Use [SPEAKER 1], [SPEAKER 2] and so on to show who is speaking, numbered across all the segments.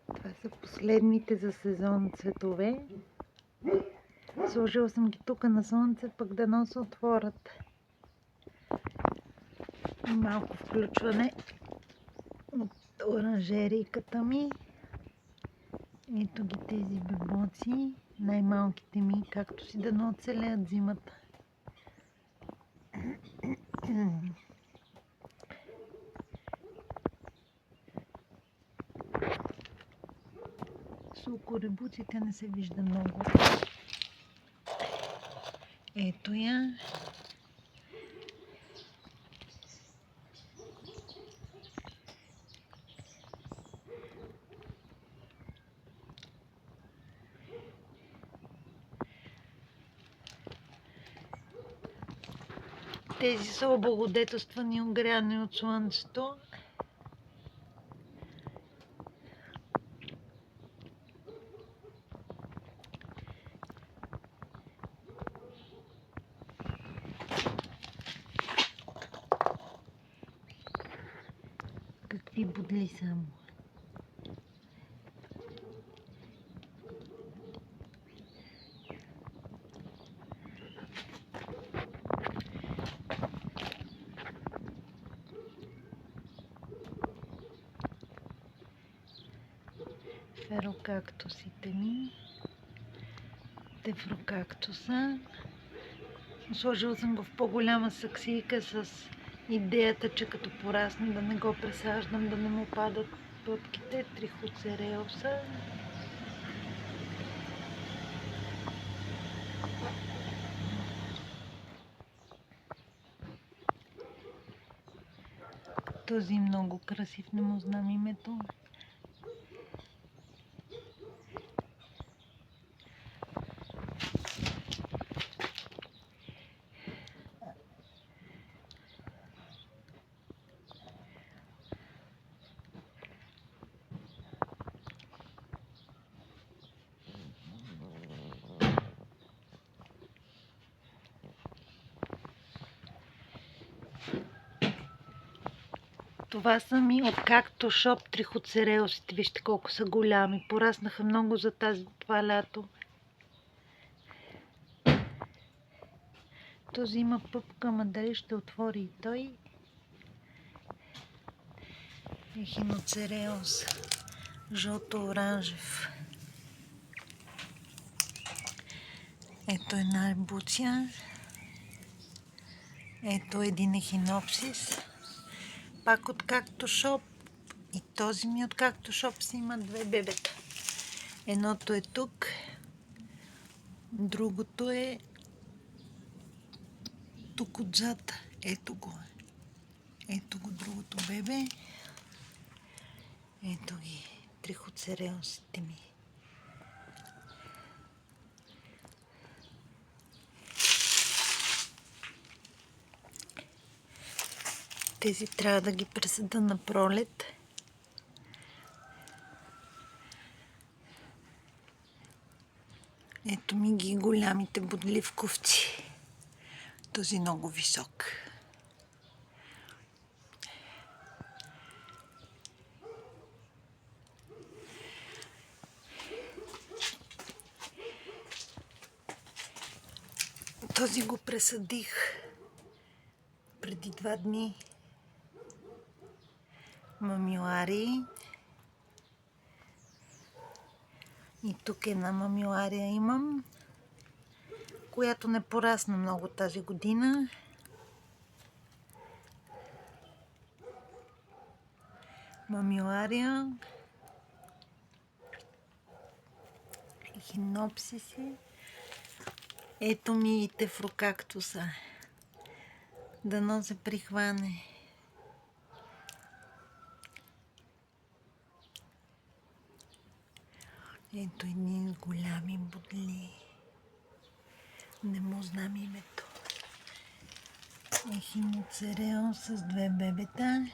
[SPEAKER 1] Това са последните за сезон цветове. Сложила съм ги тук на слънце, пък да се отворят. Малко включване от оранжерийката ми. Ето ги тези бебоци, най-малките ми, както си да оцелеят зимата. Сукоребуците не се вижда много. Ето я. Тези са облагодетелствани, огряни от слънцето. Какви будли само. Ферокактусите ми. Тефрокактуса. Сложила съм го в по-голяма саксийка с идеята, че като порасне да не го пресаждам, да не му падат пъпките. Трихоцереуса. Този много красив, не му знам името. Това са ми от Cactus Shop трихоцереусите. Вижте колко са голями. Пораснаха много за това лято. Този има пъпка, ама дали ще отвори и той. Ехиноцереус. Жълто-оранжев. Ето една ребуция. Ето един ехинопсис. Пак от Cactus Shop. И този ми от Cactus Shop си има две бебета. Едното е тук. Другото е тук отзад. Ето го. Ето го другото бебе. Ето ги. Трихоцереусите ми. Тези трябва да ги пресъда на пролет. Ето ми ги голямите бодливковци. Този много висок. Този го пресъдих преди 2 дни. Мамилари. И тук една мамилария имам, която не порасна много тази година. Мамилария. Ехинопсиси. Ето ми и тефрокактуса. Дано се прихване. Ето едни голями будли. Не му знам името. Ехиноцереус с 2 бебета.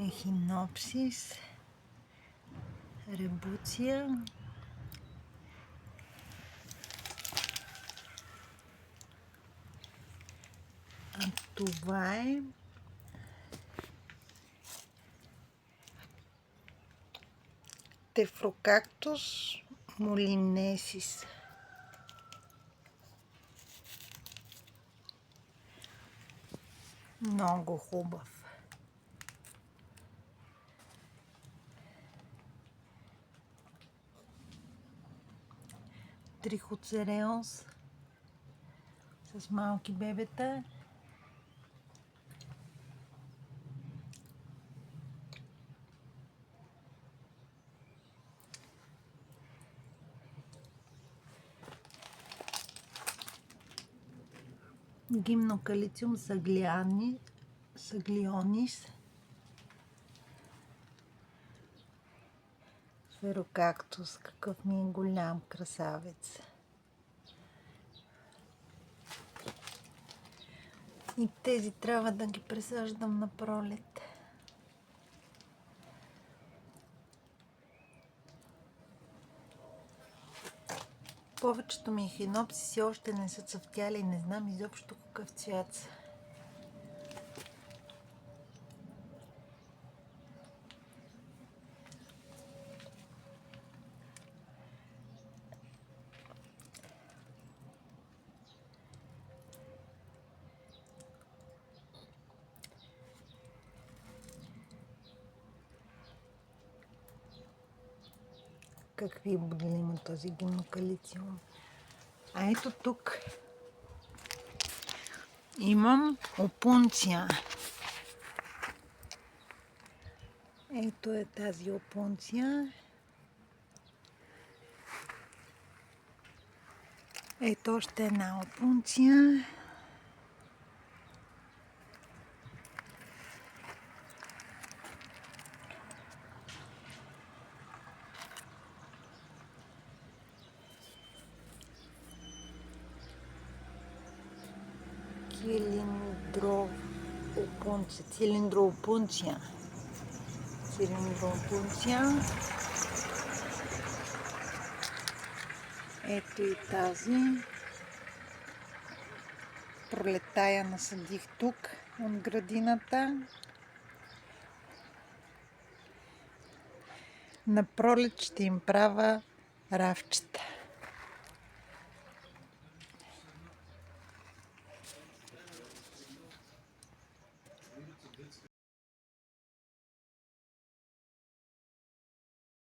[SPEAKER 1] Ехинопсис. Ребуция. А това е Тефрокактус молинесис. Много хубав. Триходцереус с малки бебета. Гимнокалициум саглионис. Сферокактус, какъв ми е голям красавец. И тези трябва да ги пресаждам на пролет. Повечето ми ехинопсиси още не са цъфтяли и не знам изобщо какъв цвят са. Какви будили има този гимнокалициум. А ето тук имам опунция. Ето е тази опунция. Ето още една опунция. Цилиндроопунция. Ето и тази. Пролета я насадих тук от градината. На пролет ще им правя равчета.